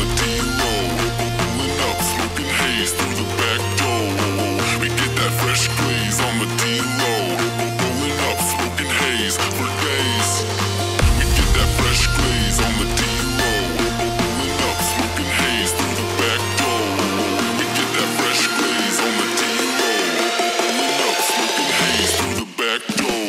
the D-low. Pulling up, smoking haze through the back door. We get that fresh glaze on the D-low. Rolling up, smoking haze for days. We get that fresh glaze on the D-low. Pulling up, smoking haze through the back door. We get that fresh glaze on the D-low. Pulling up, smoking haze through the back door.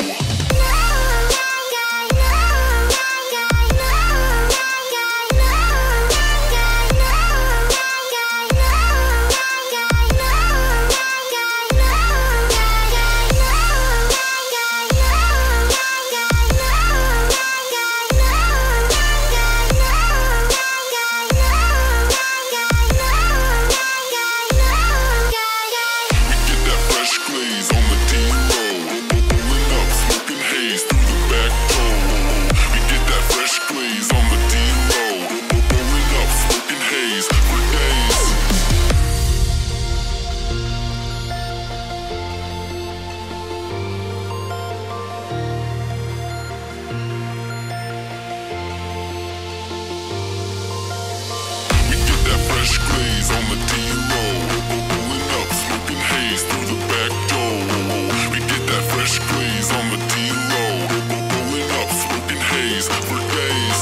Fresh glaze on the D-low. Pulling up, smoking haze through the back door. We get that fresh glaze on the D-low. Pulling up, smoking haze for days.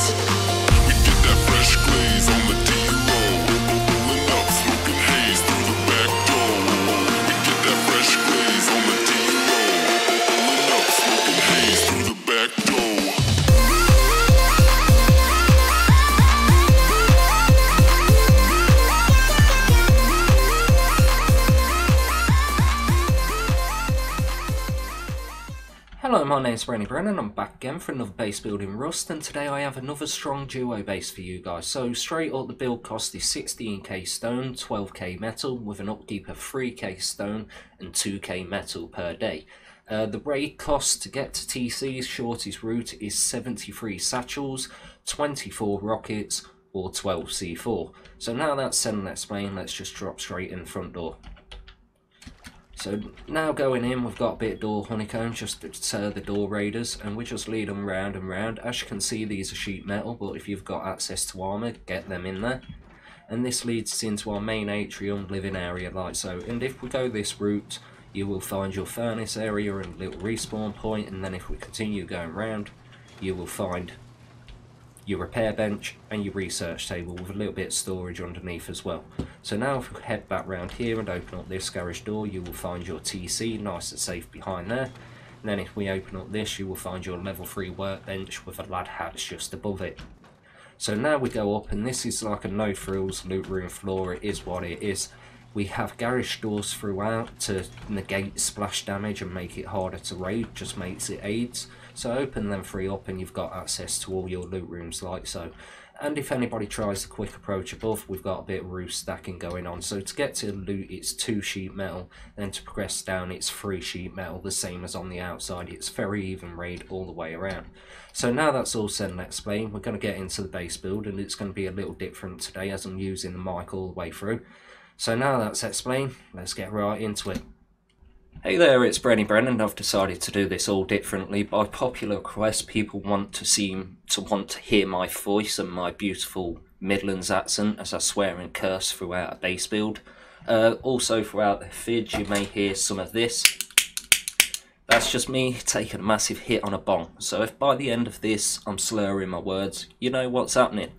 We get that fresh glaze on the D-low. Pulling up, smoking haze through the back door. We get that fresh glaze on the D-low. Pulling up, smoking haze through the back door. Hello, my name's Brennan. I'm back again for another base build in Rust, and today I have another strong duo base for you guys. So straight up, the build cost is 16k stone, 12k metal, with an upkeep of 3k stone and 2k metal per day. The raid cost to get to TC's shortest route is 73 satchels, 24 rockets, or 12 C4. So now that's said and explained, let's just drop straight in the front door. So now going in, we've got a bit of door honeycomb just to deter the door raiders, and we just lead them round and round. As you can see, these are sheet metal, but if you've got access to armour, get them in there. And this leads us into our main atrium living area like so. And if we go this route, you will find your furnace area and a little respawn point, and then if we continue going round, you will find your repair bench and your research table with a little bit of storage underneath as well. So now if we head back round here and open up this garage door, you will find your TC nice and safe behind there. And then if we open up this, you will find your level 3 workbench with a lad hatch just above it. So now we go up, and this is like a no frills loot room floor. It is what it is. We have garage doors throughout to negate splash damage and make it harder to raid, just makes it aids. So open them 3 up and you've got access to all your loot rooms like so. And if anybody tries the quick approach above, we've got a bit of roof stacking going on. So to get to loot, it's 2 sheet metal, then to progress down it's 3 sheet metal, the same as on the outside. It's very even raid all the way around. So now that's all said and explained, we're going to get into the base build, and it's going to be a little different today as I'm using the mic all the way through. So now that's explained, let's get right into it. Hey there, it's Brennan. I've decided to do this all differently. By popular request, people want to hear my voice and my beautiful Midlands accent as I swear and curse throughout a base build. Also throughout the vid, you may hear some of this. That's just me taking a massive hit on a bong. So if by the end of this I'm slurring my words, you know what's happening.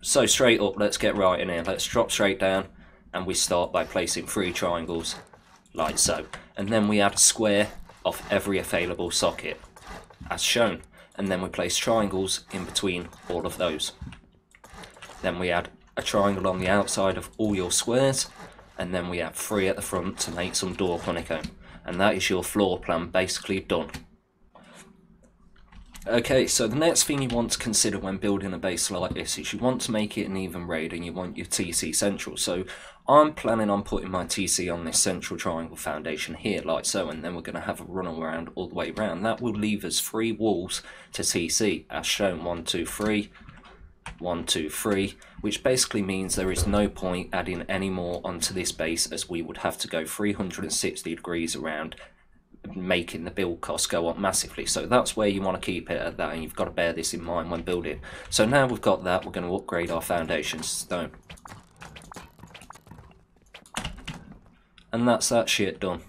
So straight up, let's get right in here. Let's drop straight down, and we start by placing 3 triangles. Like so, and then we add a square off every available socket as shown, and then we place triangles in between all of those. Then we add a triangle on the outside of all your squares, and then we add 3 at the front to make some door honeycomb, and that is your floor plan basically done. Okay, so the next thing you want to consider when building a base like this is you want to make it an even raid, and you want your TC central. So I'm planning on putting my TC on this central triangle foundation here like so, and then we're going to have a run around all the way around. That will leave us 3 walls to TC as shown, 1 2 3, 1 2 3, which basically means there is no point adding any more onto this base, as we would have to go 360 degrees around making the build cost go up massively. So that's where you want to keep it at that, and you've got to bear this in mind when building. So now we've got that, we're going to upgrade our foundations to stone. And that's that shit done.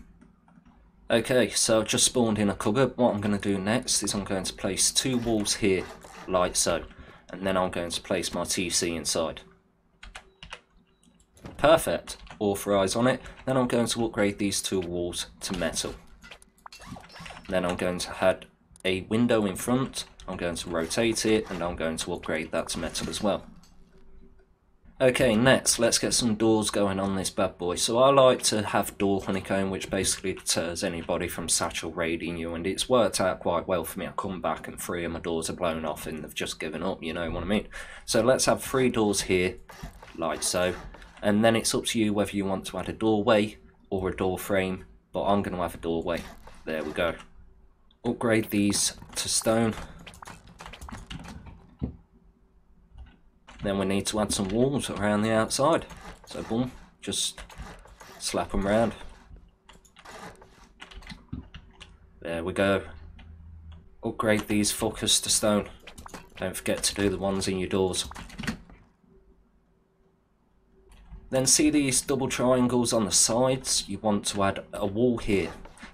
Okay, so I've just spawned in a cupboard. What I'm going to do next is I'm going to place 2 walls here, like so. And then I'm going to place my TC inside. Perfect. Authorise on it. Then I'm going to upgrade these 2 walls to metal. Then I'm going to add a window in front. I'm going to rotate it, and I'm going to upgrade that to metal as well. Okay, next, let's get some doors going on this bad boy. So I like to have door honeycomb, which basically deters anybody from Satchel raiding you, and it's worked out quite well for me. I come back and 3 of my doors are blown off and they've just given up, you know what I mean? So let's have 3 doors here, like so, and then it's up to you whether you want to add a doorway or a door frame, but I'm going to have a doorway. There we go. Upgrade these to stone. Then we need to add some walls around the outside. So boom, just slap them round. There we go. Upgrade these fuckers to stone. Don't forget to do the ones in your doors. Then see these double triangles on the sides? You want to add a wall here.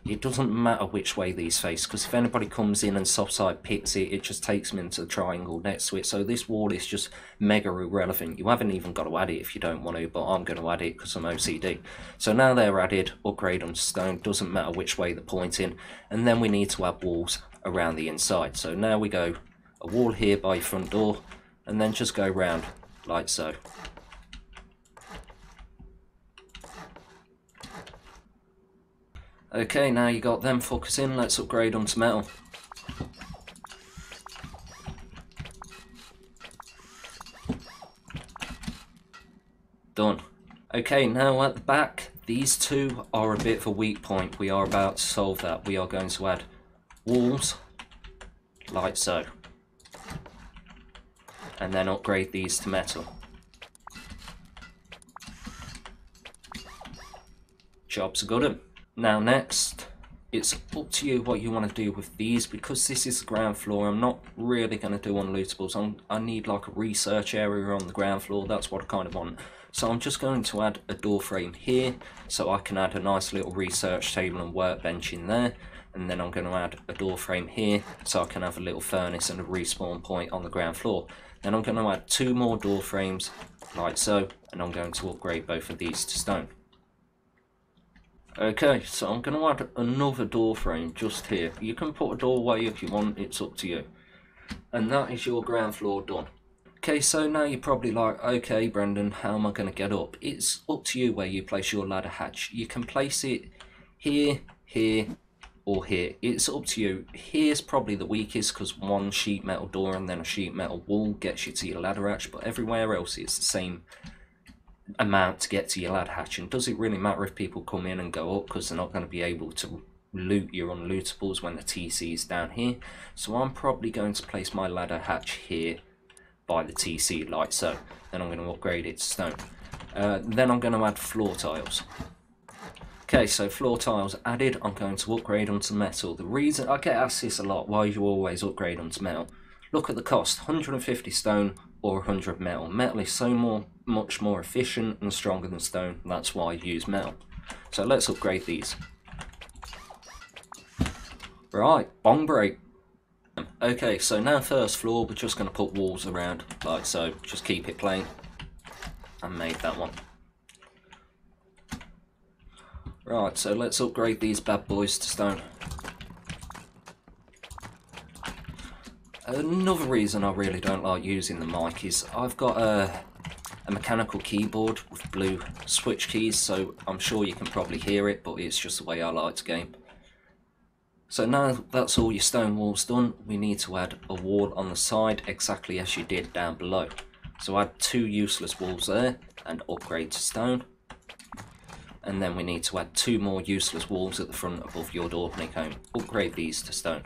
It doesn't matter which way these face, because if anybody comes in and soft side picks it, it just takes them into the triangle next to it. So this wall is just mega irrelevant. You haven't even got to add it if you don't want to, but I'm going to add it because I'm OCD. So now they're added, upgrade them to stone, doesn't matter which way they're pointing. And then we need to add walls around the inside. So now we go a wall here by your front door, and then just go round like so. Okay, now you got them fuckers in, let's upgrade them to metal. Done. Okay, now at the back, these 2 are a bit of a weak point. We are about to solve that. We are going to add walls, like so. And then upgrade these to metal. Job's a good one. Now next, it's up to you what you want to do with these. Because this is the ground floor, I'm not really going to do unlootables. I need like a research area on the ground floor, that's what I kind of want. So I'm just going to add a door frame here, so I can add a nice little research table and workbench in there. And then I'm going to add a door frame here, so I can have a little furnace and a respawn point on the ground floor. Then I'm going to add 2 more door frames, like so, and I'm going to upgrade both of these to stone. Okay, so I'm going to add another door frame just here. You can put a doorway if you want, it's up to you. And that is your ground floor done. Okay, so now you're probably like, okay Brendan, how am I going to get up? It's up to you where you place your ladder hatch. You can place it here, here, or here. It's up to you. Here's probably the weakest because 1 sheet metal door and then a sheet metal wall gets you to your ladder hatch, but everywhere else it's the same amount to get to your ladder hatch. And does it really matter if people come in and go up, because they're not going to be able to loot your unlootables when the TC is down here? So I'm probably going to place my ladder hatch here by the TC, like so. Then I'm going to upgrade it to stone. Then I'm going to add floor tiles. Okay, so floor tiles added. I'm going to upgrade them to metal. The reason I get asked this a lot, why you always upgrade them to metal? Look at the cost, 150 stone or 100 metal. Metal is so much more efficient and stronger than stone. That's why I use metal. So let's upgrade these. Right, bong break. Okay, so now first floor, we're just going to put walls around, like so. Just keep it plain. I made that one. Right, so let's upgrade these bad boys to stone. Another reason I really don't like using the mic is I've got a mechanical keyboard with blue switch keys, so I'm sure you can probably hear it, but it's just the way I like to game. So now that's all your stone walls done, we need to add a wall on the side exactly as you did down below. So add 2 useless walls there and upgrade to stone. And then we need to add 2 more useless walls at the front above your door honeycomb. Upgrade these to stone.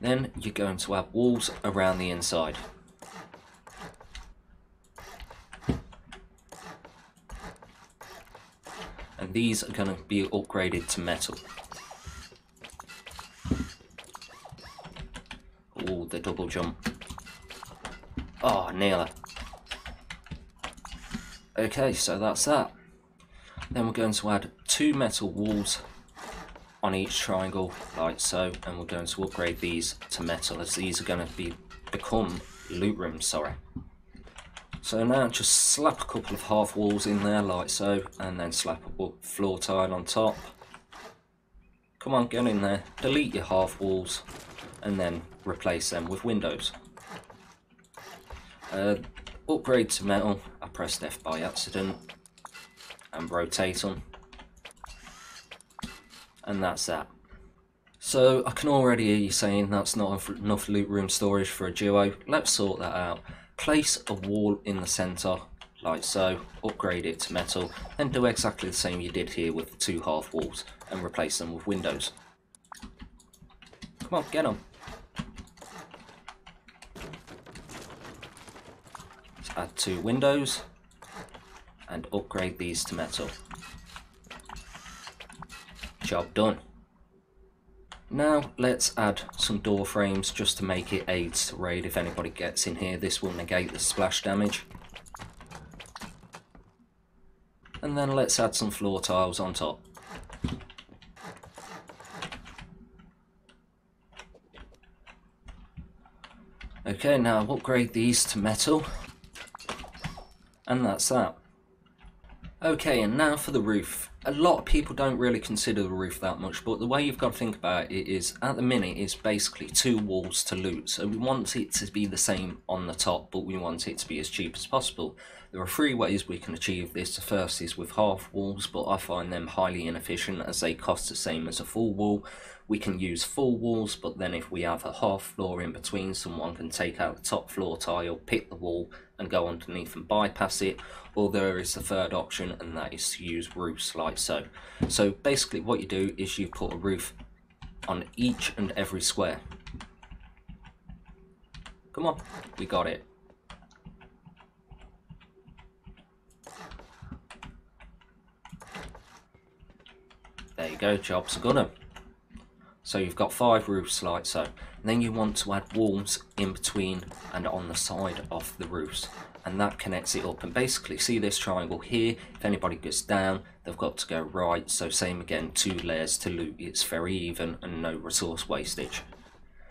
Then you're going to add walls around the inside. And these are going to be upgraded to metal. Oh, the double jump. Oh, nearly. Okay, so that's that. Then we're going to add 2 metal walls on each triangle, like so, and we're going to upgrade these to metal, as these are going to become loot rooms, sorry. So now just slap a couple of half walls in there, like so, and then slap a floor tile on top. Come on, get in there, delete your half walls, and then replace them with windows. Upgrade to metal, I pressed F by accident, and rotate them. And that's that. So I can already hear you saying that's not enough loot room storage for a duo. Let's sort that out. Place a wall in the centre, like so, upgrade it to metal, and do exactly the same you did here with the 2 half walls, and replace them with windows. Come on, get them. Let's add 2 windows, and upgrade these to metal. Job done. Now let's add some door frames just to make it aids to raid if anybody gets in here. This will negate the splash damage. And then let's add some floor tiles on top. Okay, now upgrade these to metal. And that's that. Okay, and now for the roof. A lot of people don't really consider the roof that much, but the way you've got to think about it is, at the minute, it's basically 2 walls to loot. So we want it to be the same on the top, but we want it to be as cheap as possible. There are 3 ways we can achieve this. The first is with half walls, but I find them highly inefficient as they cost the same as a full wall. We can use full walls, but then if we have a half floor in between, someone can take out the top floor tile, pick the wall, and go underneath and bypass it. Or there is the third option, and that is to use roofs like so. So basically what you do is you put a roof on each and every square. Come on, we got it. There you go, job's a gunner. So you've got 5 roofs like so. And then you want to add walls in between and on the side of the roofs. And that connects it up. And basically, see this triangle here? If anybody goes down, they've got to go right. So same again, 2 layers to loot. It's very even and no resource wastage.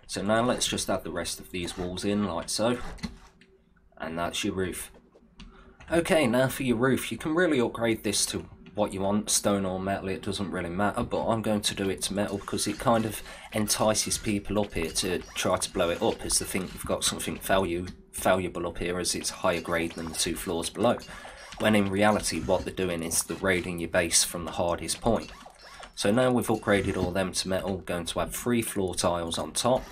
So now let's just add the rest of these walls in like so. And that's your roof. Okay, now for your roof. You can really upgrade this to what you want, stone or metal, it doesn't really matter, but I'm going to do it to metal because it kind of entices people up here to try to blow it up, as they think you've got something valuable up here as it's higher grade than the 2 floors below, when in reality what they're doing is they're raiding your base from the hardest point. So now we've upgraded all them to metal, going to add 3 floor tiles on top,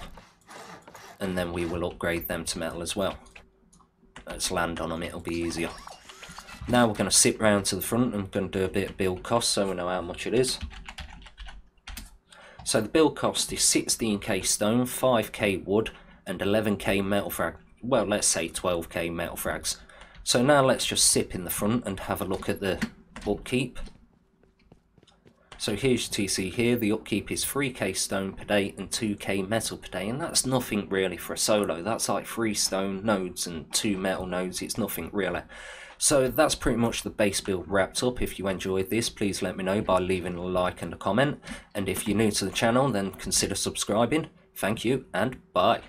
and then we will upgrade them to metal as well. Let's land on them, it'll be easier. Now we're going to sit round to the front and we're going to do a bit of build cost so we know how much it is. So the build cost is 16k stone, 5k wood and 11k metal frag. Well, let's say 12k metal frags. So now let's just sip in the front and have a look at the upkeep. So here's your TC here. The upkeep is 3k stone per day and 2k metal per day, and that's nothing really for a solo. That's like 3 stone nodes and 2 metal nodes. It's nothing really. So that's pretty much the base build wrapped up. If you enjoyed this, please let me know by leaving a like and a comment. And if you're new to the channel, then consider subscribing. Thank you and bye.